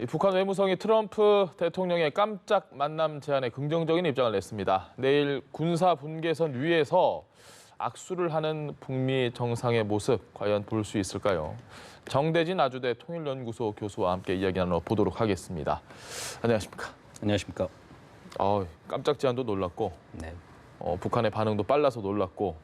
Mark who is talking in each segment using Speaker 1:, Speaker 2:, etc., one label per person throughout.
Speaker 1: 북한 외무성이 트럼프 대통령의 깜짝 만남 제안에 긍정적인 입장을 냈습니다. 내일 군사 분계선 위에서 악수를 하는 북미 정상의 모습 과연 볼 수 있을까요? 정대진 아주대 통일연구소 교수와 함께 이야기 나눠보도록 하겠습니다. 안녕하십니까?
Speaker 2: 안녕하십니까?
Speaker 1: 깜짝 제안도 놀랐고
Speaker 2: 네.
Speaker 1: 북한의 반응도 빨라서 놀랐고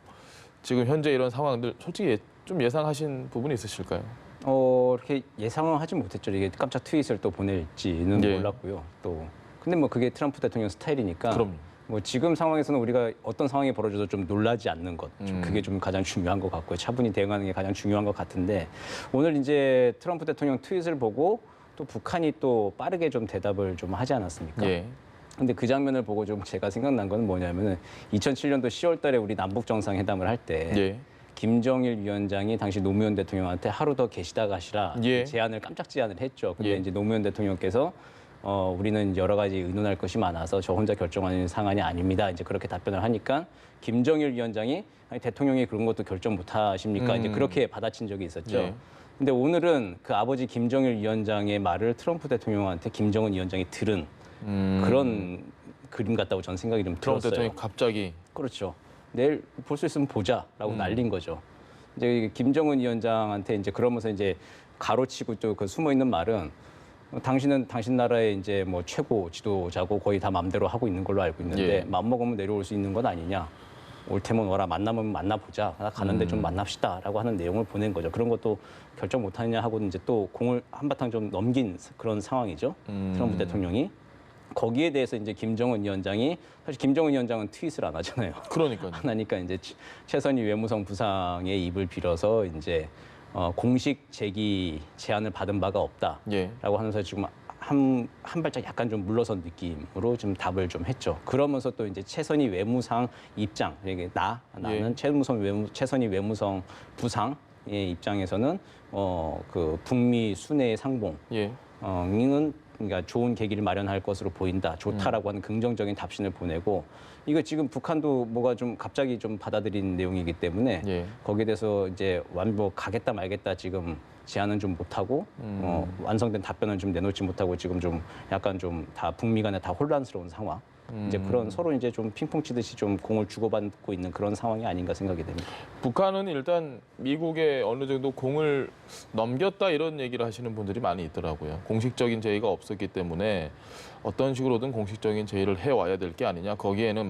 Speaker 1: 지금 현재 이런 상황들 솔직히 좀 예상하신 부분이 있으실까요?
Speaker 2: 이렇게 예상은 하지 못했죠. 이게 깜짝 트윗을 또 보낼지는 몰랐고요. 또 근데 뭐 그게 트럼프 대통령 스타일이니까.
Speaker 1: 그럼요.
Speaker 2: 뭐 지금 상황에서는 우리가 어떤 상황이 벌어져도 좀 놀라지 않는 것, 그게 좀 가장 중요한 것 같고요. 차분히 대응하는 게 가장 중요한 것 같은데 오늘 이제 트럼프 대통령 트윗을 보고 또 북한이 또 빠르게 좀 대답을 좀 하지 않았습니까?
Speaker 1: 예.
Speaker 2: 근데 그 장면을 보고 좀 제가 생각난 건 뭐냐면은 2007년도 10월 달에 우리 남북 정상회담을 할 때
Speaker 1: 예.
Speaker 2: 김정일 위원장이 당시 노무현 대통령한테 하루 더 계시다 가시라
Speaker 1: 예.
Speaker 2: 깜짝 제안을 했죠. 근데
Speaker 1: 예.
Speaker 2: 이제 노무현 대통령께서 우리는 여러 가지 의논할 것이 많아서 저 혼자 결정하는 상황이 아닙니다. 이제 그렇게 답변을 하니까 김정일 위원장이 아니, 대통령이 그런 것도 결정 못 하십니까? 이제 그렇게 받아친 적이 있었죠.
Speaker 1: 예.
Speaker 2: 근데 오늘은 그 아버지 김정일 위원장의 말을 트럼프 대통령한테 김정은 위원장이 들은 그런 그림 같다고 저는 생각이 좀
Speaker 1: 트럼프
Speaker 2: 들었어요.
Speaker 1: 대통령이 갑자기
Speaker 2: 그렇죠. 내일 볼 수 있으면 보자라고 날린 거죠. 이제 김정은 위원장한테 이제 그러면서 이제 가로치고 또 그 숨어 있는 말은 당신은 당신 나라의 이제 뭐 최고 지도자고 거의 다 마음대로 하고 있는 걸로 알고 있는데
Speaker 1: 예.
Speaker 2: 마음 먹으면 내려올 수 있는 건 아니냐. 올 테면 와라, 만나면 만나보자. 가는데 좀 만납시다라고 하는 내용을 보낸 거죠. 그런 것도 결정 못하느냐 하고 이제 또 공을 한바탕 좀 넘긴 그런 상황이죠. 트럼프 대통령이. 거기에 대해서 이제 김정은 위원장이 사실 김정은 위원장은 트윗을 안 하잖아요.
Speaker 1: 그러니까요.
Speaker 2: 안 하니까 이제 최선희 외무성 부상의 입을 빌어서 이제 공식 제기 제안을 받은 바가 없다라고
Speaker 1: 예.
Speaker 2: 하면서 지금 한 발짝 약간 좀 물러선 느낌으로 좀 답을 좀 했죠. 그러면서 또 이제 최선희 외무상 입장, 이게 나는 최선희 외무성 부상의 입장에서는 그 북미 순회의 상봉.
Speaker 1: 예.
Speaker 2: 는 그러니까 좋은 계기를 마련할 것으로 보인다. 좋다라고 하는 긍정적인 답신을 보내고 이거 지금 북한도 뭐가 좀 갑자기 좀 받아들인 내용이기 때문에
Speaker 1: 예.
Speaker 2: 거기에 대해서 이제 완벽 가겠다 말겠다 지금 제안은 좀 못하고 완성된 답변을 좀 내놓지 못하고 지금 좀 약간 좀 다 북미 간에 다 혼란스러운 상황. 이제 그런 서로 이제 좀 핑퐁 치듯이 좀 공을 주고받고 있는 그런 상황이 아닌가 생각이 됩니다.
Speaker 1: 북한은 일단 미국에 어느 정도 공을 넘겼다 이런 얘기를 하시는 분들이 많이 있더라고요. 공식적인 제의가 없었기 때문에 어떤 식으로든 공식적인 제의를 해와야 될 게 아니냐. 거기에는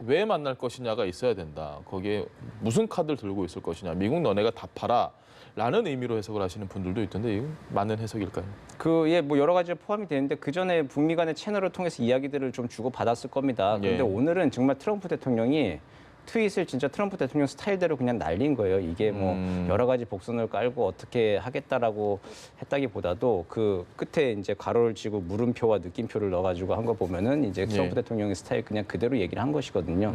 Speaker 1: 왜 만날 것이냐가 있어야 된다. 거기에 무슨 카드를 들고 있을 것이냐. 미국 너네가 답하라. 라는 의미로 해석을 하시는 분들도 있던데 이건 맞는 해석일까요?
Speaker 2: 뭐 여러 가지가 포함이 되는데 그 전에 북미 간의 채널을 통해서 이야기들을 좀 주고 받았을 겁니다. 그런데
Speaker 1: 예.
Speaker 2: 오늘은 정말 트럼프 대통령이 트윗을 진짜 트럼프 대통령 스타일대로 그냥 날린 거예요. 이게 뭐 여러 가지 복선을 깔고 어떻게 하겠다라고 했다기보다도 그 끝에 이제 가로를 치고 물음표와 느낌표를 넣어가지고 한 거 보면은 이제 트럼프 대통령의 스타일 그냥 그대로 얘기를 한 것이거든요.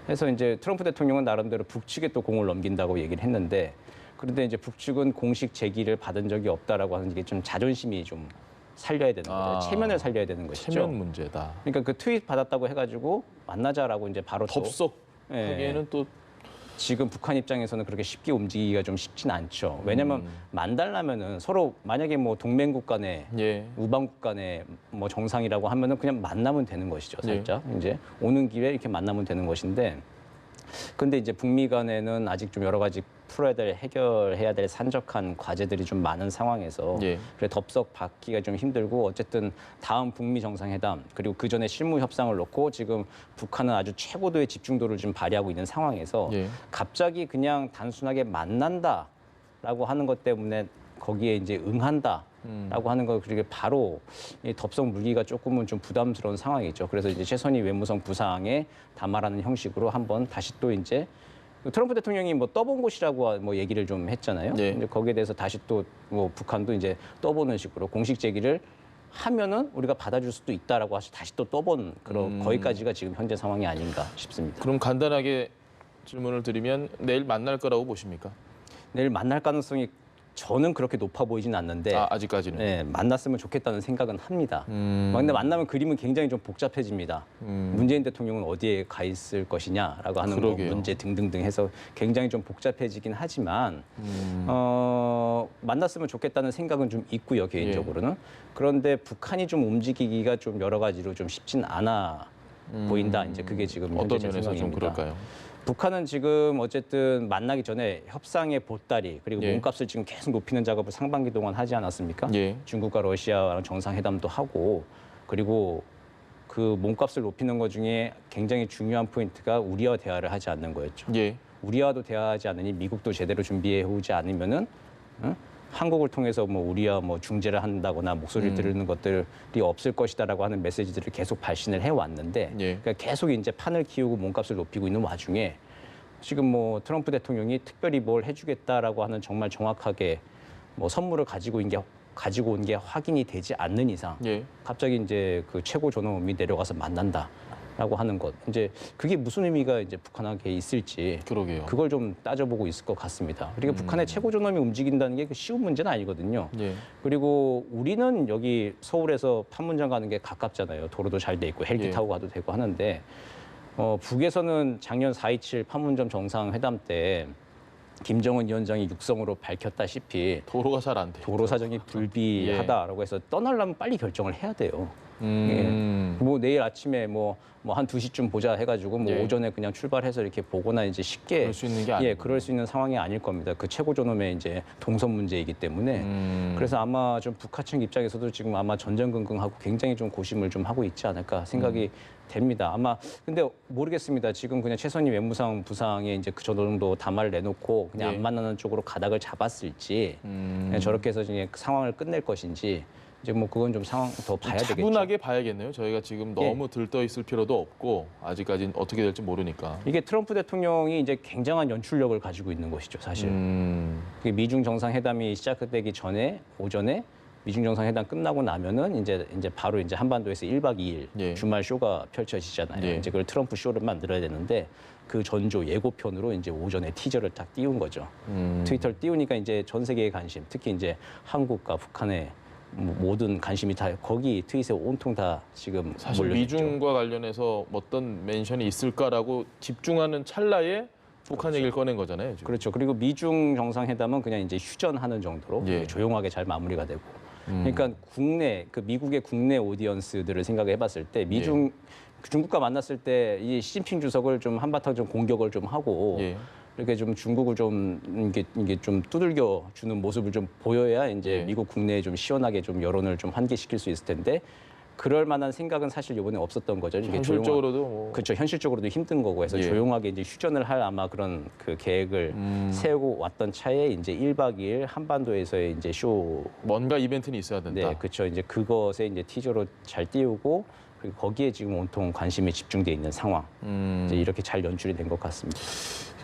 Speaker 2: 그래서 이제 트럼프 대통령은 나름대로 북측에 또 공을 넘긴다고 얘기를 했는데 그런데 이제 북측은 공식 제기를 받은 적이 없다라고 하는 게 좀 자존심이 좀 살려야 되는 거죠. 체면을 살려야 되는 것이죠.
Speaker 1: 체면 문제다.
Speaker 2: 그러니까 그 트윗 받았다고 해가지고 만나자라고 이제 바로 또
Speaker 1: 덥석하기에는 또
Speaker 2: 지금 북한 입장에서는 그렇게 쉽게 움직이기가 좀 쉽진 않죠. 왜냐하면 만달라면은 서로 만약에 뭐 동맹국 간에 우방국 간에 뭐 정상이라고 하면은 그냥 만나면 되는 것이죠. 살짝 이제 오는 길에 이렇게 만나면 되는 것인데. 근데 이제 북미 간에는 아직 좀 여러 가지 해결해야 될 산적한 과제들이 좀 많은 상황에서 그래 덥석 받기가 좀 힘들고 어쨌든 다음 북미 정상회담 그리고 그 전에 실무 협상을 놓고 지금 북한은 아주 최고도의 집중도를 좀 발휘하고 있는 상황에서 갑자기 그냥 단순하게 만난다라고 하는 것 때문에 거기에 이제 응한다라고 하는 거 그게 바로 이 덥석 물기가 조금은 좀 부담스러운 상황이죠. 그래서 이제 최선희 외무성 부상에 담화라는 형식으로 한번 다시 또 이제 트럼프 대통령이 뭐 떠본 곳이라고 뭐 얘기를 좀 했잖아요. 근데 거기에 대해서 다시 또 뭐 북한도 이제 떠보는 식으로 공식 제기를 하면은 우리가 받아줄 수도 있다라고 해서 다시 또 떠본 그런 거기까지가 지금 현재 상황이 아닌가 싶습니다.
Speaker 1: 그럼 간단하게 질문을 드리면 내일 만날 거라고 보십니까?
Speaker 2: 내일 만날 가능성이 저는 그렇게 높아 보이진 않는데
Speaker 1: 아직까지는.
Speaker 2: 네, 만났으면 좋겠다는 생각은 합니다. 근데 만나면 그림은 굉장히 좀 복잡해집니다. 문재인 대통령은 어디에 가 있을 것이냐라고 하는 뭐 문제 등등등 해서 굉장히 좀 복잡해지긴 하지만 만났으면 좋겠다는 생각은 좀 있고요, 개인적으로는. 그런데 북한이 좀 움직이기가 좀 여러 가지로 좀 쉽진 않아 보인다. 이제 그게 지금
Speaker 1: 어떤
Speaker 2: 현재 제
Speaker 1: 면에서 좀
Speaker 2: 생각입니다.
Speaker 1: 그럴까요?
Speaker 2: 북한은 지금 어쨌든 만나기 전에 협상의 보따리 그리고
Speaker 1: 예.
Speaker 2: 몸값을 지금 계속 높이는 작업을 상반기 동안 하지 않았습니까?
Speaker 1: 예.
Speaker 2: 중국과 러시아랑 정상회담도 하고 그리고 그 몸값을 높이는 것 중에 굉장히 중요한 포인트가 우리와 대화를 하지 않는 거였죠.
Speaker 1: 예.
Speaker 2: 우리와도 대화하지 않으니 미국도 제대로 준비해 오지 않으면은 한국을 통해서 뭐 우리와 뭐 중재를 한다거나 목소리를 들는 것들이 없을 것이다라고 하는 메시지들을 계속 발신을 해왔는데
Speaker 1: 예.
Speaker 2: 그러니까 계속 이제 판을 키우고 몸값을 높이고 있는 와중에 지금 뭐 트럼프 대통령이 특별히 뭘 해주겠다라고 하는 정말 정확하게 뭐 선물을 가지고 온 게 확인이 되지 않는 이상
Speaker 1: 예.
Speaker 2: 갑자기 이제 그 최고 존엄이 내려가서 만난다라고 하는 것 이제 그게 무슨 의미가 이제 북한에게 있을지
Speaker 1: 그러게요.
Speaker 2: 그걸 좀 따져보고 있을 것 같습니다. 그리고 북한의 최고 존엄이 움직인다는 게 쉬운 문제는 아니거든요.
Speaker 1: 예.
Speaker 2: 그리고 우리는 여기 서울에서 판문점 가는 게 가깝잖아요. 도로도 잘 돼 있고 헬기
Speaker 1: 예.
Speaker 2: 타고 가도 되고 하는데 북에서는 작년 4.27 판문점 정상회담 때 김정은 위원장이 육성으로 밝혔다시피
Speaker 1: 도로가 잘 안 돼요.
Speaker 2: 도로 사정이 불비하다라고 해서 떠나려면 빨리 결정을 해야 돼요. 뭐 내일 아침에 뭐 한 2시쯤 보자 해가지고 뭐
Speaker 1: 예.
Speaker 2: 오전에 그냥 출발해서 이렇게 보거나 이제 쉽게
Speaker 1: 그럴 수 있는 게 아니고.
Speaker 2: 그럴 수 있는 상황이 아닐 겁니다. 그 최고 존엄의 이제 동선 문제이기 때문에 그래서 아마 좀 북한 측 입장에서도 지금 아마 전전긍긍하고 굉장히 좀 고심을 좀 하고 있지 않을까 생각이 됩니다. 아마 근데 모르겠습니다. 지금 그냥 최선희 외무상 부상에 이제 그 정도 담화를 내놓고 그냥
Speaker 1: 예.
Speaker 2: 안 만나는 쪽으로 가닥을 잡았을지 그냥 저렇게 해서 이제 그 상황을 끝낼 것인지 이제 뭐 그건 좀 상황 더 봐야 되겠죠.
Speaker 1: 차분하게 봐야겠네요. 저희가 지금 너무 들떠 있을 필요도 없고 아직까지는 어떻게 될지 모르니까.
Speaker 2: 이게 트럼프 대통령이 이제 굉장한 연출력을 가지고 있는 것이죠, 사실. 그게 미중 정상회담이 시작되기 전에 오전에 미중 정상회담 끝나고 나면은 이제 바로 이제 한반도에서 1박 2일
Speaker 1: 예.
Speaker 2: 주말 쇼가 펼쳐지잖아요.
Speaker 1: 예.
Speaker 2: 이제 그걸 트럼프 쇼를 만들어야 되는데 그 전조 예고편으로 이제 오전에 티저를 딱 띄운 거죠. 트위터를 띄우니까 이제 전 세계의 관심, 특히 이제 한국과 북한의 모든 관심이 다 거기 트윗에 온통 다 지금
Speaker 1: 사실
Speaker 2: 몰려있죠.
Speaker 1: 미중과 관련해서 어떤 멘션이 있을까라고 집중하는 찰나에 북한 얘기를 꺼낸 거잖아요. 지금.
Speaker 2: 그렇죠. 그리고 미중 정상회담은 그냥 이제 휴전하는 정도로
Speaker 1: 예.
Speaker 2: 조용하게 잘 마무리가 되고. 그러니까 국내 그 미국의 국내 오디언스들을 생각해 봤을 때 미중 중국과 만났을 때 이 시진핑 주석을 좀 한바탕 좀 공격을 좀 하고
Speaker 1: 예.
Speaker 2: 이렇게 좀 중국을 좀 이게 좀 두들겨 주는 모습을 좀 보여야 이제
Speaker 1: 예.
Speaker 2: 미국 국내에 좀 시원하게 좀 여론을 좀 환기시킬 수 있을 텐데 그럴 만한 생각은 사실 이번에 없었던 거죠. 이게
Speaker 1: 현실적으로도 뭐.
Speaker 2: 그렇죠. 현실적으로도 힘든 거고 해서
Speaker 1: 예.
Speaker 2: 조용하게 이제 휴전을 할 아마 그런 그 계획을 세우고 왔던 차에 이제 1박 2일 한반도에서의 이제 쇼.
Speaker 1: 뭔가 이벤트는 있어야 된다.
Speaker 2: 네, 그렇죠. 이제 그것에 이제 티저로 잘 띄우고 그리고 거기에 지금 온통 관심이 집중돼 있는 상황. 이제 이렇게 잘 연출이 된 것 같습니다.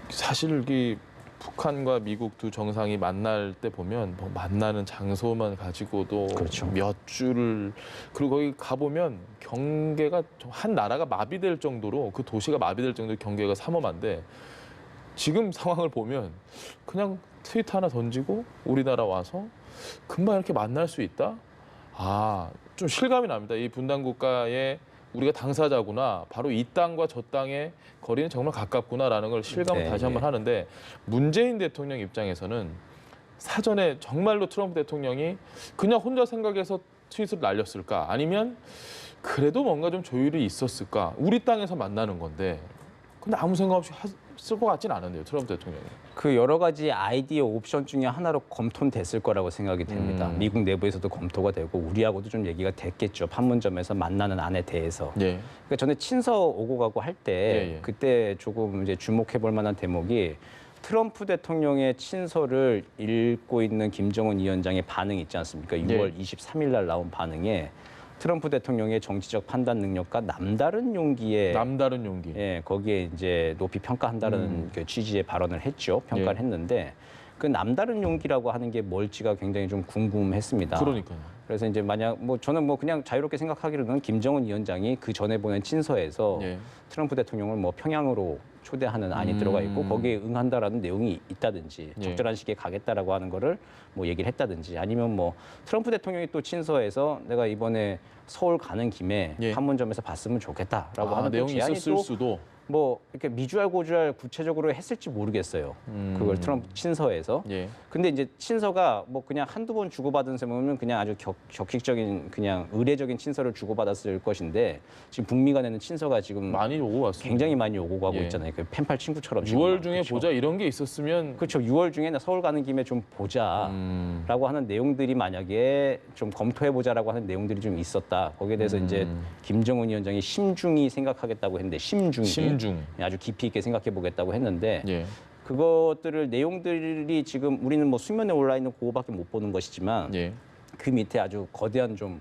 Speaker 1: 사실 이 북한과 미국 두 정상이 만날 때 보면 뭐 만나는 장소만 가지고도
Speaker 2: 그렇죠.
Speaker 1: 몇 주를 그리고 거기 가보면 경계가 한 나라가 마비될 정도로 그 도시가 마비될 정도로 경계가 삼엄한데 지금 상황을 보면 그냥 트윗 하나 던지고 우리나라 와서 금방 이렇게 만날 수 있다? 아, 좀 실감이 납니다. 이 분단 국가의 우리가 당사자구나. 바로 이 땅과 저 땅의 거리는 정말 가깝구나라는 걸 실감을
Speaker 2: 네,
Speaker 1: 다시 한번 하는데 문재인 대통령 입장에서는 사전에 정말로 트럼프 대통령이 그냥 혼자 생각해서 트윗을 날렸을까? 아니면 그래도 뭔가 좀 조율이 있었을까? 우리 땅에서 만나는 건데 근데 아무 생각 없이 쓸 것 같지는 않은데요. 트럼프 대통령이.
Speaker 2: 그 여러 가지 아이디어 옵션 중에 하나로 검토는 됐을 거라고 생각이 됩니다. 미국 내부에서도 검토가 되고 우리하고도 좀 얘기가 됐겠죠. 판문점에서 만나는 안에 대해서.
Speaker 1: 예.
Speaker 2: 그러니까 전에 친서 오고 가고 할 때
Speaker 1: 예.
Speaker 2: 그때 조금 이제 주목해 볼 만한 대목이 트럼프 대통령의 친서를 읽고 있는 김정은 위원장의 반응이 있지 않습니까? 6월 23일 날 나온 반응에 트럼프 대통령의 정치적 판단 능력과 남다른 용기에 거기에 이제 높이 평가한다는 그 취지의 발언을 했죠. 평가를 했는데 그 남다른 용기라고 하는 게 뭘지가 굉장히 좀 궁금했습니다.
Speaker 1: 그러니까요.
Speaker 2: 그래서 이제 만약 뭐 저는 뭐 그냥 자유롭게 생각하기로는 김정은 위원장이 그 전에 보낸 친서에서 트럼프 대통령을 뭐 평양으로 초대하는 안이 들어가 있고 거기에 응한다라는 내용이 있다든지
Speaker 1: 예.
Speaker 2: 적절한 시기에 가겠다라고 하는 거를 뭐 얘기를 했다든지 아니면 뭐 트럼프 대통령이 또 친서에서 내가 이번에 서울 가는 김에
Speaker 1: 예.
Speaker 2: 판문점에서 봤으면 좋겠다라고 하는 또
Speaker 1: 내용이
Speaker 2: 제안이
Speaker 1: 있었을
Speaker 2: 또
Speaker 1: 수도.
Speaker 2: 뭐 이렇게 미주알 고주알 구체적으로 했을지 모르겠어요. 그걸 트럼프 친서에서.
Speaker 1: 예.
Speaker 2: 근데 이제 친서가 뭐 그냥 한두 번 주고받은 셈은 그냥 아주 격식적인 그냥 의례적인 친서를 주고받았을 것인데 지금 북미 간에는 친서가 지금
Speaker 1: 많이 오고 왔습니다.
Speaker 2: 굉장히 많이 오고 가고
Speaker 1: 예.
Speaker 2: 있잖아요. 그 펜팔 친구처럼. 지금
Speaker 1: 6월
Speaker 2: 막.
Speaker 1: 중에
Speaker 2: 그렇죠.
Speaker 1: 보자 이런 게 있었으면
Speaker 2: 그렇죠. 6월 중에 나 서울 가는 김에 좀 보자라고 하는 내용들이 만약에 좀 검토해보자라고 하는 내용들이 좀 있었다. 거기에 대해서 이제 김정은 위원장이 심중히 생각하겠다고 했는데 심중 아주 깊이 있게 생각해보겠다고 했는데
Speaker 1: 예.
Speaker 2: 그것들을 내용들이 지금 우리는 뭐 수면에 올라 있는 그거밖에 못 보는 것이지만
Speaker 1: 예.
Speaker 2: 그 밑에 아주 거대한 좀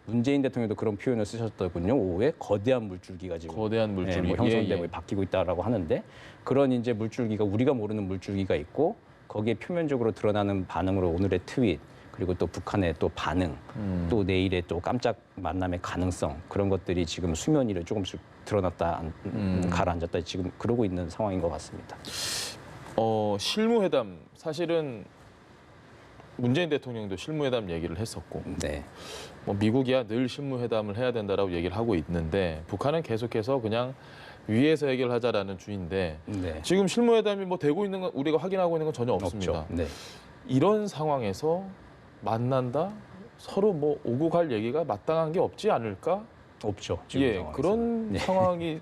Speaker 2: 문재인 대통령도 그런 표현을 쓰셨더군요. 오후에 거대한 물줄기가 지금
Speaker 1: 거대한 물줄기.
Speaker 2: 뭐 형성되고
Speaker 1: 예, 예.
Speaker 2: 바뀌고 있다라고 하는데 그런 이제 물줄기가 우리가 모르는 물줄기가 있고 거기에 표면적으로 드러나는 반응으로 오늘의 트윗 그리고 또 북한의 또 반응 또 내일의 또 깜짝 만남의 가능성 그런 것들이 지금 수면 위로 조금씩 드러났다 가라앉았다 지금 그러고 있는 상황인 것 같습니다.
Speaker 1: 실무회담 사실은 문재인 대통령도 실무회담 얘기를 했었고
Speaker 2: 네.
Speaker 1: 뭐 미국이야 늘 실무회담을 해야 된다라고 얘기를 하고 있는데 북한은 계속해서 그냥 위에서 얘기를 하자라는 주의인데
Speaker 2: 네.
Speaker 1: 지금 실무회담이 뭐 되고 있는 건 우리가 확인하고 있는 건 전혀 없습니다.
Speaker 2: 없죠. 네.
Speaker 1: 이런 상황에서 만난다 서로 뭐 오고 갈 얘기가 마땅한 게 없지 않을까?
Speaker 2: 없죠. 지금
Speaker 1: 예,
Speaker 2: 상황에서는.
Speaker 1: 그런
Speaker 2: 네.
Speaker 1: 상황이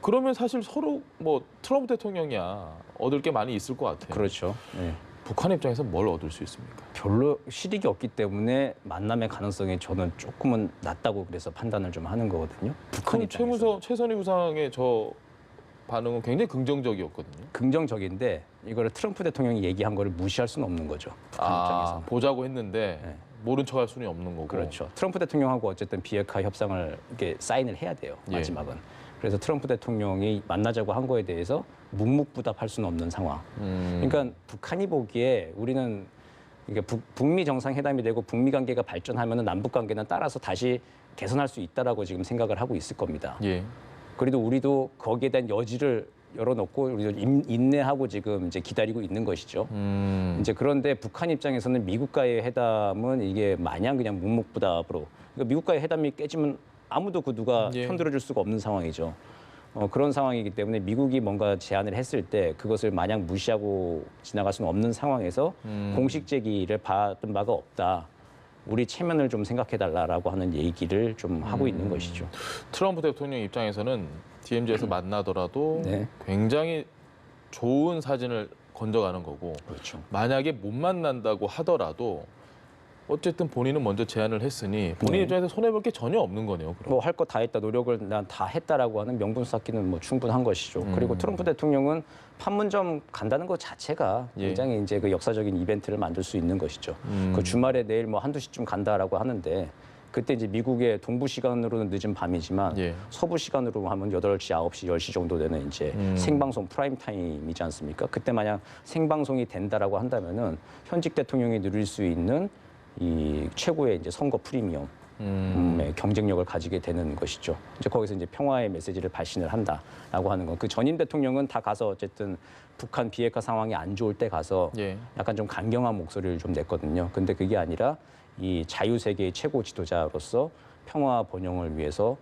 Speaker 1: 그러면 사실 서로 뭐 트럼프 대통령이야 얻을 게 많이 있을 것 같아요.
Speaker 2: 그렇죠. 네.
Speaker 1: 북한 입장에서 뭘 얻을 수 있습니까?
Speaker 2: 별로 실익이 없기 때문에 만남의 가능성이 저는 조금은 낮다고 그래서 판단을 좀 하는 거거든요. 북한 입장에서
Speaker 1: 최선희 부상의 저 반응은 굉장히 긍정적이었거든요.
Speaker 2: 긍정적인데 이거를 트럼프 대통령이 얘기한 거를 무시할 수는 없는 거죠. 북한 입장에서.
Speaker 1: 보자고 했는데
Speaker 2: 네.
Speaker 1: 모른 척할 수는 없는 거고.
Speaker 2: 그렇죠. 트럼프 대통령하고 어쨌든 비핵화 협상을 이렇게 사인을 해야 돼요.
Speaker 1: 예.
Speaker 2: 마지막은. 그래서 트럼프 대통령이 만나자고 한 거에 대해서 묵묵부답할 수는 없는 상황. 그러니까 북한이 보기에 우리는 그러니까 북미 정상회담이 되고 북미 관계가 발전하면은 남북 관계는 따라서 다시 개선할 수 있다라고 지금 생각을 하고 있을 겁니다.
Speaker 1: 예.
Speaker 2: 그래도 우리도 거기에 대한 여지를 열어놓고 우리도 인내하고 지금 이제 기다리고 있는 것이죠. 이제 그런데 북한 입장에서는 미국과의 회담은 이게 마냥 그냥 묵묵부답으로 그러니까 미국과의 회담이 깨지면 아무도 그 누가
Speaker 1: 예.
Speaker 2: 편들어줄 수가 없는 상황이죠. 그런 상황이기 때문에 미국이 뭔가 제안을 했을 때 그것을 마냥 무시하고 지나갈 수는 없는 상황에서 공식 제기를 받은 바가 없다. 우리 체면을 좀 생각해달라라고 하는 얘기를 좀 하고 있는 것이죠.
Speaker 1: 트럼프 대통령 입장에서는 DMZ에서 만나더라도
Speaker 2: 네.
Speaker 1: 굉장히 좋은 사진을 건져가는 거고
Speaker 2: 그렇죠.
Speaker 1: 만약에 못 만난다고 하더라도 어쨌든 본인은 먼저 제안을 했으니 본인
Speaker 2: 네.
Speaker 1: 입장에서 손해볼 게 전혀 없는 거네요. 그럼.
Speaker 2: 뭐 할 거 다 했다, 노력을 난 다 했다라고 하는 명분 쌓기는 뭐 충분한 것이죠. 그리고 트럼프 대통령은 판문점 간다는 것 자체가
Speaker 1: 예.
Speaker 2: 굉장히 이제 그 역사적인 이벤트를 만들 수 있는 것이죠. 그 주말에 내일 뭐 한두 시쯤 간다라고 하는데 그때 이제 미국의 동부 시간으로는 늦은 밤이지만
Speaker 1: 예.
Speaker 2: 서부 시간으로 하면 8시, 9시, 10시 정도 되는 이제 생방송 프라임 타임이지 않습니까? 그때 만약 생방송이 된다라고 한다면은 현직 대통령이 누릴 수 있는 이 최고의 이제 선거 프리미엄 경쟁력을 가지게 되는 것이죠. 이제 거기서 이제 평화의 메시지를 발신을 한다라고 하는 건 그 전임 대통령은 다 가서 어쨌든 북한 비핵화 상황이 안 좋을 때 가서
Speaker 1: 예.
Speaker 2: 약간 좀 강경한 목소리를 좀 냈거든요. 근데 그게 아니라 이 자유세계의 최고 지도자로서 평화 번영을 위해서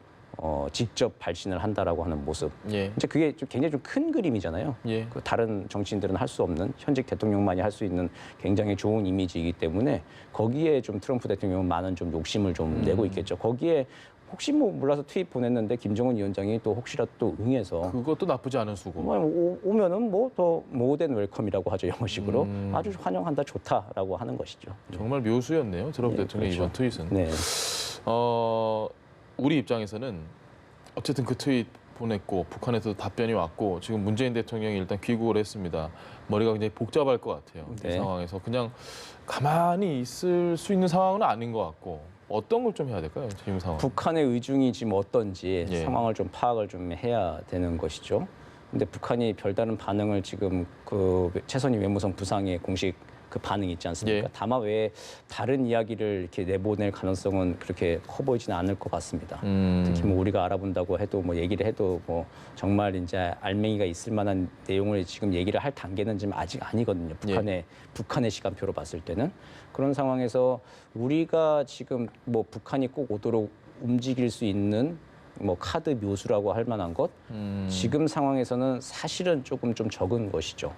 Speaker 2: 직접 발신을 한다라고 하는 모습.
Speaker 1: 예.
Speaker 2: 이제 그게 좀 굉장히 좀 큰 그림이잖아요.
Speaker 1: 예.
Speaker 2: 그 다른 정치인들은 할 수 없는 현직 대통령만이 할 수 있는 굉장히 좋은 이미지이기 때문에 거기에 좀 트럼프 대통령은 많은 좀 욕심을 좀 내고 있겠죠. 거기에 혹시 뭐 몰라서 트윗 보냈는데 김정은 위원장이 또 혹시라도 또 응해서
Speaker 1: 그것도 나쁘지 않은 수고.
Speaker 2: 뭐 오면은 뭐 더 모된 웰컴이라고 하죠 영어식으로 아주 환영한다 좋다라고 하는 것이죠.
Speaker 1: 정말 묘수였네요. 트럼프
Speaker 2: 네,
Speaker 1: 대통령
Speaker 2: 그렇죠.
Speaker 1: 이번 트윗은.
Speaker 2: 네.
Speaker 1: 우리 입장에서는 어쨌든 그 트윗 보냈고 북한에서 답변이 왔고 지금 문재인 대통령이 일단 귀국을 했습니다. 머리가 굉장히 복잡할 것 같아요. 이
Speaker 2: 네.
Speaker 1: 상황에서 그냥 가만히 있을 수 있는 상황은 아닌 것 같고 어떤 걸 좀 해야 될까요? 지금 상황.
Speaker 2: 북한의 의중이 지금 어떤지
Speaker 1: 예.
Speaker 2: 상황을 좀 파악을 좀 해야 되는 것이죠. 근데 북한이 별다른 반응을 지금 그 최선희 외무성 부상의 공식 그 반응이 있지 않습니까?
Speaker 1: 예.
Speaker 2: 다만 왜 다른 이야기를 이렇게 내보낼 가능성은 그렇게 커 보이지는 않을 것 같습니다. 특히 뭐 우리가 알아본다고 해도 뭐 얘기를 해도 뭐 정말 이제 알맹이가 있을 만한 내용을 지금 얘기를 할 단계는 지금 아직 아니거든요. 북한의 시간표로 봤을 때는 그런 상황에서 우리가 지금 뭐 북한이 꼭 오도록 움직일 수 있는 뭐 카드 묘수라고 할 만한 것 지금 상황에서는 사실은 조금 좀 적은 것이죠.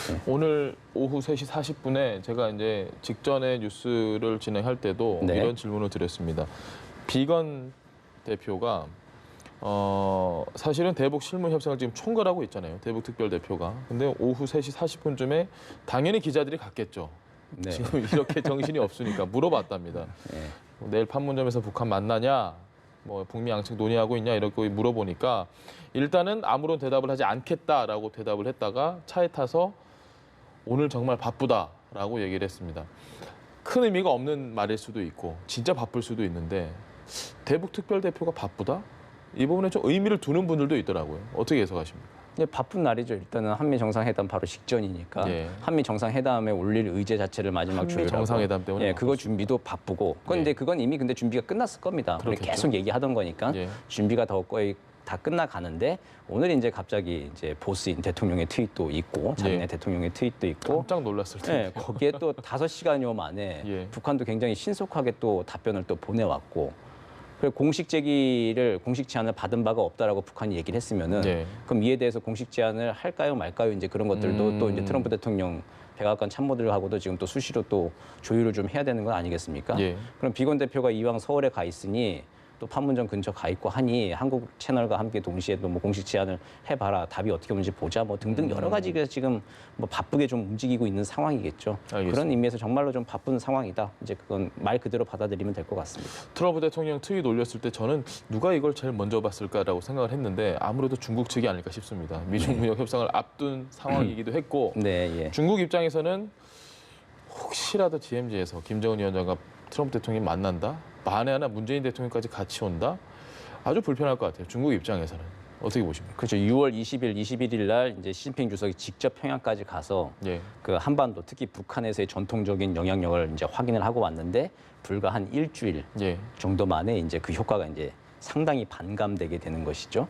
Speaker 2: 네.
Speaker 1: 오늘 오후 3시 40분에 제가 이제 직전에 뉴스를 진행할 때도
Speaker 2: 네.
Speaker 1: 이런 질문을 드렸습니다. 비건 대표가 사실은 대북 실무 협상을 지금 총괄하고 있잖아요. 대북 특별 대표가. 근데 오후 3시 40분쯤에 당연히 기자들이 갔겠죠.
Speaker 2: 네.
Speaker 1: 지금 이렇게 정신이 없으니까 물어봤답니다.
Speaker 2: 네.
Speaker 1: 내일 판문점에서 북한 만나냐? 뭐 북미 양측 논의하고 있냐 이렇게 물어보니까 일단은 아무런 대답을 하지 않겠다라고 대답을 했다가 차에 타서 오늘 정말 바쁘다라고 얘기를 했습니다. 큰 의미가 없는 말일 수도 있고 진짜 바쁠 수도 있는데 대북 특별대표가 바쁘다? 이 부분에 좀 의미를 두는 분들도 있더라고요. 어떻게 해석하십니까?
Speaker 2: 네, 바쁜 날이죠. 일단은 한미 정상회담 바로 직전이니까
Speaker 1: 예.
Speaker 2: 한미 정상회담에 올릴 의제 자체를 마지막
Speaker 1: 한미
Speaker 2: 조율하고
Speaker 1: 정상회담 때문에
Speaker 2: 예, 그거 준비도 바쁘고. 그런데
Speaker 1: 예.
Speaker 2: 그건 이미 근데 준비가 끝났을 겁니다. 우리
Speaker 1: 그렇겠죠.
Speaker 2: 계속 얘기하던 거니까
Speaker 1: 예.
Speaker 2: 준비가 더 거의 다 끝나가는데 오늘 이제 갑자기 이제 보스인 대통령의 트윗도 있고 자기네
Speaker 1: 예.
Speaker 2: 대통령의 트윗도 있고
Speaker 1: 깜짝 놀랐을 텐데.
Speaker 2: 예, 거기에 또 5시간여 만에
Speaker 1: 예.
Speaker 2: 북한도 굉장히 신속하게 또 답변을 또 보내왔고 그리고 공식 제안을 받은 바가 없다라고 북한이 얘기를 했으면은
Speaker 1: 예.
Speaker 2: 그럼 이에 대해서 공식 제안을 할까요 말까요 이제 그런 것들도 또 이제 트럼프 대통령 백악관 참모들하고도 지금 또 수시로 또 조율을 좀 해야 되는 건 아니겠습니까?
Speaker 1: 예.
Speaker 2: 그럼 비건 대표가 이왕 서울에 가 있으니 또 판문점 근처 가 있고 하니 한국 채널과 함께 동시에 또 뭐 공식 제안을 해봐라 답이 어떻게 오는지 보자 뭐 등등 여러 가지가 지금 뭐 바쁘게 좀 움직이고 있는 상황이겠죠.
Speaker 1: 알겠습니다.
Speaker 2: 그런 의미에서 정말로 좀 바쁜 상황이다. 이제 그건 말 그대로 받아들이면 될 것 같습니다.
Speaker 1: 트럼프 대통령 트윗 올렸을 때 저는 누가 이걸 제일 먼저 봤을까라고 생각을 했는데 아무래도 중국 측이 아닐까 싶습니다. 미중 무역 협상을 앞둔 상황이기도 했고
Speaker 2: 네, 예.
Speaker 1: 중국 입장에서는 혹시라도 DMZ에서 김정은 위원장과 트럼프 대통령이 만난다? 만에 하나 문재인 대통령까지 같이 온다? 아주 불편할 것 같아요. 중국 입장에서는. 어떻게 보십니까?
Speaker 2: 그렇죠. 6월 20일, 21일 날 이제 시진핑 주석이 직접 평양까지 가서
Speaker 1: 예.
Speaker 2: 그 한반도 특히 북한에서의 전통적인 영향력을 이제 확인을 하고 왔는데 불과 한 일주일
Speaker 1: 예.
Speaker 2: 정도 만에 이제 그 효과가 이제 상당히 반감되게 되는 것이죠.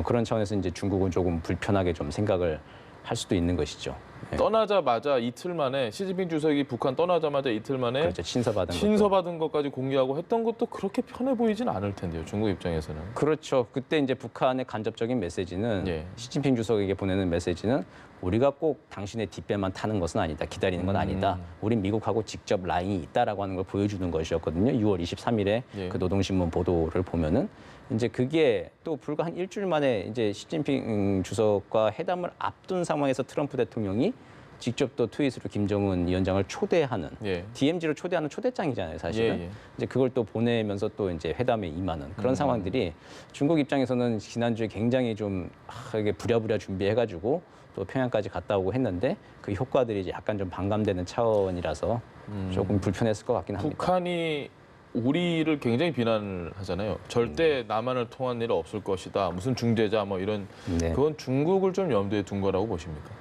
Speaker 2: 그런 차원에서 이제 중국은 조금 불편하게 좀 생각을 할 수도 있는 것이죠. 예.
Speaker 1: 떠나자마자 이틀 만에 시진핑 주석이 북한 떠나자마자 이틀 만에
Speaker 2: 그렇죠. 친서받은 것도.
Speaker 1: 친서받은 것까지 공개하고 했던 것도 그렇게 편해 보이진 않을 텐데요. 중국 입장에서는.
Speaker 2: 그렇죠. 그때 이제 북한의 간접적인 메시지는
Speaker 1: 예.
Speaker 2: 시진핑 주석에게 보내는 메시지는 우리가 꼭 당신의 뒷배만 타는 것은 아니다. 기다리는 건 아니다. 우린 미국하고 직접 라인이 있다라고 하는 걸 보여주는 것이었거든요. 6월 23일에
Speaker 1: 예.
Speaker 2: 그 노동신문 보도를 보면은 이제 그게 또 불과 한 일주일 만에 이제 시진핑 주석과 회담을 앞둔 상황에서 트럼프 대통령이 직접 또 트윗으로 김정은 위원장을 초대하는
Speaker 1: 예.
Speaker 2: DMZ로 초대하는 초대장이잖아요, 사실은.
Speaker 1: 예, 예.
Speaker 2: 이제 그걸 또 보내면서 또 이제 회담에 임하는 그런 상황들이 중국 입장에서는 지난주에 굉장히 좀 이게 부랴부랴 준비해가지고 또 평양까지 갔다 오고 했는데 그 효과들이 이제 약간 좀 반감되는 차원이라서 조금 불편했을 것 같긴 합니다.
Speaker 1: 북한이 우리를 굉장히 비난을 하잖아요. 절대 남한을 통한 일은 없을 것이다. 무슨 중재자 뭐 이런
Speaker 2: 네.
Speaker 1: 그건 중국을 좀 염두에 둔 거라고 보십니까?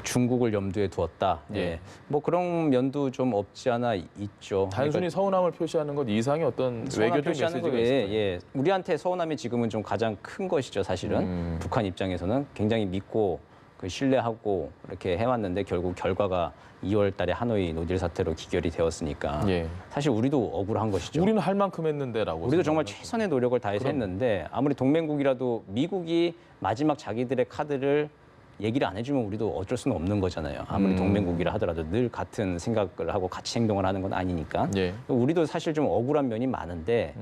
Speaker 2: 중국을 염두에 두었다.
Speaker 1: 예.
Speaker 2: 예. 뭐 그런 면도 좀 없지 않아 있죠.
Speaker 1: 단순히 서운함을 표시하는 것 이상의 어떤
Speaker 2: 서운함
Speaker 1: 외교적
Speaker 2: 표시하는
Speaker 1: 메시지가
Speaker 2: 거에
Speaker 1: 있을까요?
Speaker 2: 예, 우리한테 서운함이 지금은 좀 가장 큰 것이죠, 사실은. 북한 입장에서는 굉장히 믿고 그 신뢰하고 이렇게 해왔는데 결국 결과가 2월 달에 하노이 노딜 사태로 기결이 되었으니까
Speaker 1: 예.
Speaker 2: 사실 우리도 억울한 것이죠.
Speaker 1: 우리는 할 만큼 했는데라고.
Speaker 2: 우리도 정말
Speaker 1: 생각을
Speaker 2: 최선의 노력을 다해서 했는데 아무리 동맹국이라도 미국이 마지막 자기들의 카드를 얘기를 안 해주면 우리도 어쩔 수는 없는 거잖아요. 아무리 동맹국이라 하더라도 늘 같은 생각을 하고 같이 행동을 하는 건 아니니까.
Speaker 1: 예.
Speaker 2: 우리도 사실 좀 억울한 면이 많은데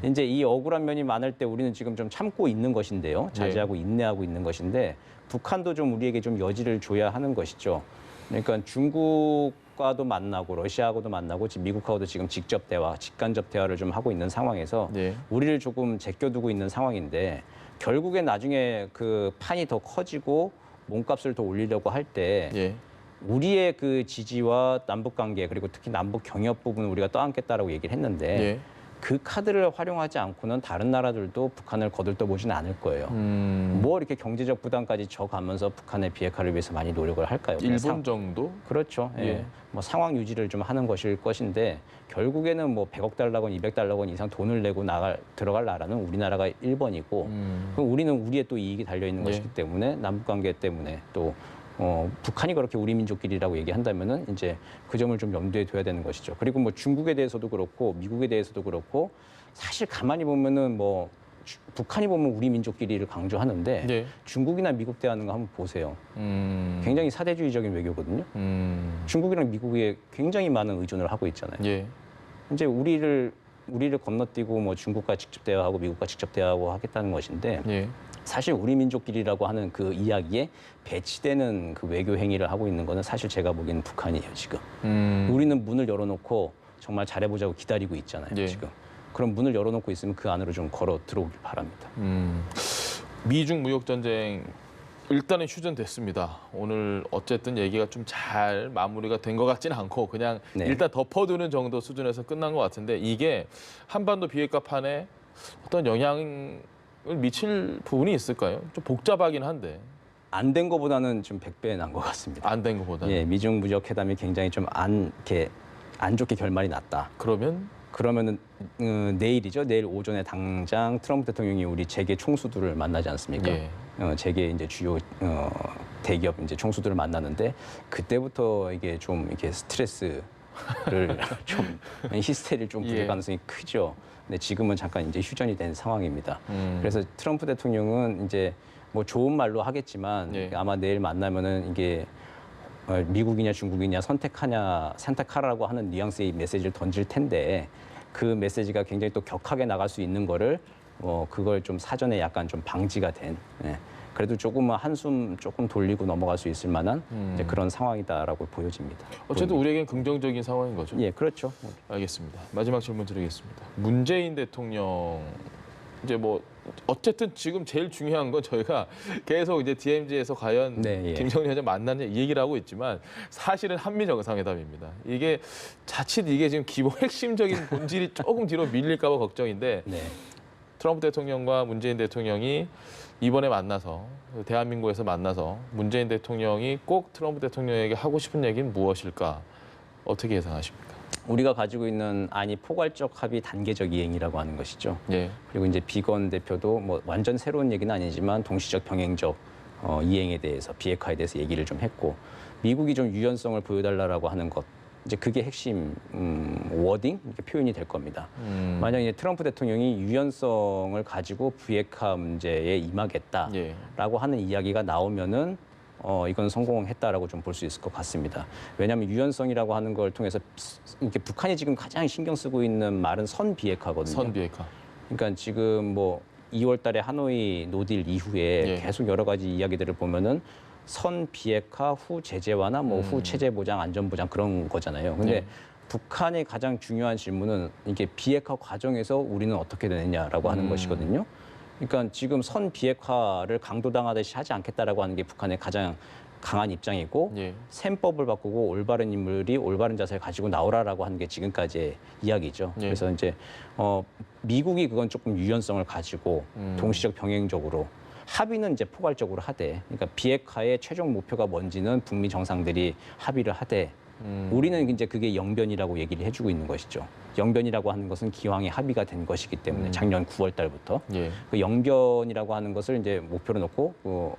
Speaker 2: 이제 이 억울한 면이 많을 때 우리는 지금 좀 참고 있는 것인데요. 자제하고 인내하고 있는 것인데 북한도 좀 우리에게 좀 여지를 줘야 하는 것이죠. 그러니까 중국과도 만나고 러시아하고도 만나고 지금 미국하고도 지금 직접 대화, 직간접 대화를 좀 하고 있는 상황에서
Speaker 1: 예.
Speaker 2: 우리를 조금 제껴두고 있는 상황인데 결국에 나중에 그 판이 더 커지고 몸값을 더 올리려고 할 때
Speaker 1: 예.
Speaker 2: 우리의 그 지지와 남북 관계 그리고 특히 남북 경협 부분을 우리가 떠안겠다라고 얘기를 했는데
Speaker 1: 예.
Speaker 2: 그 카드를 활용하지 않고는 다른 나라들도 북한을 거들떠보지는 않을 거예요. 뭐 이렇게 경제적 부담까지 져가면서 북한의 비핵화를 위해서 많이 노력을 할까요?
Speaker 1: 일본 정도?
Speaker 2: 그렇죠. 예. 뭐 상황 유지를 좀 하는 것일 것인데 결국에는 뭐 100억 달러건 200달러건 이상 돈을 내고 들어갈 나라는 우리나라가 1번이고 그럼 우리는 우리의 또 이익이 달려 있는 것이기 때문에 남북 관계 때문에 또 북한이 그렇게 우리 민족끼리라고 얘기한다면은 이제 그 점을 좀 염두에 둬야 되는 것이죠. 그리고 뭐 중국에 대해서도 그렇고 미국에 대해서도 그렇고 사실 가만히 보면은 뭐 북한이 보면 우리 민족끼리를 강조하는데
Speaker 1: 네.
Speaker 2: 중국이나 미국 대하는 거 한번 보세요. 굉장히 사대주의적인 외교거든요. 중국이랑 미국에 굉장히 많은 의존을 하고 있잖아요.
Speaker 1: 예.
Speaker 2: 이제 우리를 건너뛰고 뭐 중국과 직접 대화하고 미국과 직접 대화하고 하겠다는 것인데
Speaker 1: 예.
Speaker 2: 사실 우리 민족끼리라고 하는 그 이야기에 배치되는 그 외교 행위를 하고 있는 거는 사실 제가 보기에는 북한이에요, 지금. 우리는 문을 열어놓고 정말 잘해보자고 기다리고 있잖아요,
Speaker 1: 예.
Speaker 2: 지금. 그럼 문을 열어놓고 있으면 그 안으로 좀 걸어 들어오길 바랍니다.
Speaker 1: 미중 무역 전쟁 일단은 휴전됐습니다. 오늘 어쨌든 얘기가 좀 잘 마무리가 된 것 같지는 않고 그냥
Speaker 2: 네.
Speaker 1: 일단 덮어두는 정도 수준에서 끝난 것 같은데 이게 한반도 비핵화판에 어떤 영향을 미칠 부분이 있을까요? 좀 복잡하긴 한데.
Speaker 2: 안 된 것보다는 좀 100배 난 것 같습니다.
Speaker 1: 안 된 것보다.
Speaker 2: 예, 미중 무역 회담이 굉장히 좀 안 좋게 결말이 났다. 그러면은 내일이죠. 내일 오전에 당장 트럼프 대통령이 우리 재계 총수들을 만나지 않습니까?
Speaker 1: 예.
Speaker 2: 재계 이제 주요 대기업 이제 총수들을 만나는데 그때부터 이게 좀 이렇게 스트레스를 좀 히스테리를 좀 부릴
Speaker 1: 예.
Speaker 2: 가능성이 크죠. 근데 지금은 잠깐 이제 휴전이 된 상황입니다. 그래서 트럼프 대통령은 이제 뭐 좋은 말로 하겠지만
Speaker 1: 예.
Speaker 2: 아마 내일 만나면은 이게 미국이냐 중국이냐 선택하라고 하는 뉘앙스의 메시지를 던질 텐데 그 메시지가 굉장히 또 격하게 나갈 수 있는 거를 그걸 좀 사전에 약간 좀 방지가 된 그래도 조금만 한숨 조금 돌리고 넘어갈 수 있을 만한 이제 그런 상황이다라고 보여집니다.
Speaker 1: 어쨌든 우리에겐 긍정적인 상황인 거죠.
Speaker 2: 예, 그렇죠.
Speaker 1: 알겠습니다. 마지막 질문 드리겠습니다. 문재인 대통령 이제 뭐 어쨌든 지금 제일 중요한 건 저희가 계속 이제 DMZ에서 과연
Speaker 2: 네, 예.
Speaker 1: 김정은 위원장 만났냐 이 얘기를 하고 있지만 사실은 한미 정상회담입니다. 이게 자칫 이게 지금 기본 핵심적인 본질이 조금 뒤로 밀릴까 봐 걱정인데
Speaker 2: 네.
Speaker 1: 트럼프 대통령과 문재인 대통령이 이번에 만나서 대한민국에서 만나서 문재인 대통령이 꼭 트럼프 대통령에게 하고 싶은 얘기는 무엇일까? 어떻게 예상하십니까?
Speaker 2: 우리가 가지고 있는 안이 포괄적 합의 단계적 이행이라고 하는 것이죠.
Speaker 1: 예.
Speaker 2: 그리고 이제 비건 대표도 뭐 완전 새로운 얘기는 아니지만 동시적 병행적 이행에 대해서 비핵화에 대해서 얘기를 좀 했고 미국이 좀 유연성을 보여달라고 하는 것 이제 그게 핵심 워딩 이렇게 표현이 될 겁니다. 만약에 트럼프 대통령이 유연성을 가지고 비핵화 문제에 임하겠다라고
Speaker 1: 예.
Speaker 2: 하는 이야기가 나오면은 이건 성공했다라고 좀 볼 수 있을 것 같습니다. 왜냐하면 유연성이라고 하는 걸 통해서 이렇게 북한이 지금 가장 신경 쓰고 있는 말은 선 비핵화거든요.
Speaker 1: 선 비핵화.
Speaker 2: 그러니까 지금 뭐 2월달에 하노이 노딜 이후에
Speaker 1: 예.
Speaker 2: 계속 여러 가지 이야기들을 보면은 선 비핵화 후 제재 완화, 뭐 후 체제 보장, 안전 보장 그런 거잖아요. 근데
Speaker 1: 네.
Speaker 2: 북한의 가장 중요한 질문은 이게 비핵화 과정에서 우리는 어떻게 되느냐라고 하는 것이거든요. 그러니까 지금 선 비핵화를 강도당하듯이 하지 않겠다라고 하는 게 북한의 가장 강한 입장이고
Speaker 1: 예.
Speaker 2: 셈법을 바꾸고 올바른 인물이 올바른 자세를 가지고 나오라라고 하는 게 지금까지의 이야기죠.
Speaker 1: 예.
Speaker 2: 그래서 이제 미국이 그건 조금 유연성을 가지고 동시적 병행적으로 합의는 이제 포괄적으로 하되, 그러니까 비핵화의 최종 목표가 뭔지는 북미 정상들이 합의를 하되, 우리는 이제 그게 영변이라고 얘기를 해주고 있는 것이죠. 영변이라고 하는 것은 기왕에 합의가 된 것이기 때문에 작년 9월 달부터
Speaker 1: 예.
Speaker 2: 그 영변이라고 하는 것을 이제 목표로 놓고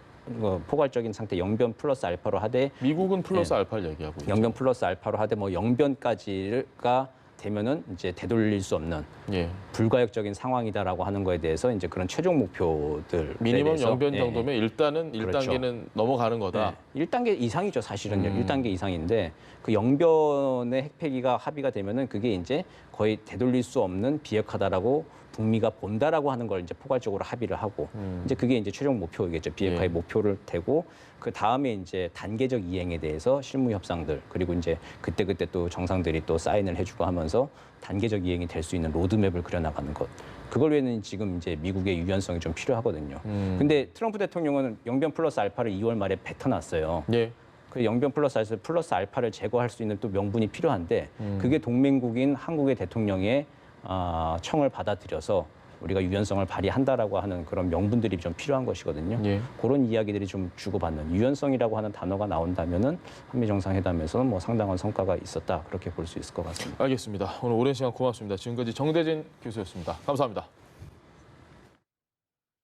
Speaker 2: 포괄적인 상태 영변 플러스 알파로 하되
Speaker 1: 미국은 플러스
Speaker 2: 예.
Speaker 1: 알파를 얘기하고 있죠.
Speaker 2: 영변 플러스 알파로 하되 뭐 영변까지가 되면은 이제 되돌릴 수 없는
Speaker 1: 예.
Speaker 2: 불가역적인 상황이다라고 하는 거에 대해서 이제 그런 최종 목표들
Speaker 1: 미니멈 영변
Speaker 2: 예,
Speaker 1: 정도면 일단은
Speaker 2: 그렇죠.
Speaker 1: 1단계는 넘어가는 거다.
Speaker 2: 네. 1단계 이상이죠, 사실은요. 1단계 이상인데 그 영변의 핵폐기가 합의가 되면은 그게 이제 거의 되돌릴 수 없는 비핵화다라고 북미가 본다라고 하는 걸 이제 포괄적으로 합의를 하고 이제 그게 이제 최종 목표이겠죠. 비핵화의
Speaker 1: 예.
Speaker 2: 목표를 대고 그 다음에 이제 단계적 이행에 대해서 실무 협상들 그리고 이제 그때 또 정상들이 또 사인을 해주고 하면서 단계적 이행이 될 수 있는 로드맵을 그려나가는 것. 그걸 위해는 지금 이제 미국의 유연성이 좀 필요하거든요. 근데 트럼프 대통령은 영변 플러스 알파를 2월 말에 뱉어놨어요.
Speaker 1: 예.
Speaker 2: 그 영변 플러스 알파를 제거할 수 있는 또 명분이 필요한데 그게 동맹국인 한국의 대통령의 청을 받아들여서 우리가 유연성을 발휘한다라고 하는 그런 명분들이 좀 필요한 것이거든요.
Speaker 1: 예.
Speaker 2: 그런 이야기들이 좀 주고받는 유연성이라고 하는 단어가 나온다면은 한미 정상회담에서는 뭐 상당한 성과가 있었다 그렇게 볼 수 있을 것 같습니다.
Speaker 1: 알겠습니다. 오늘 오랜 시간 고맙습니다. 지금까지 정대진 교수였습니다. 감사합니다.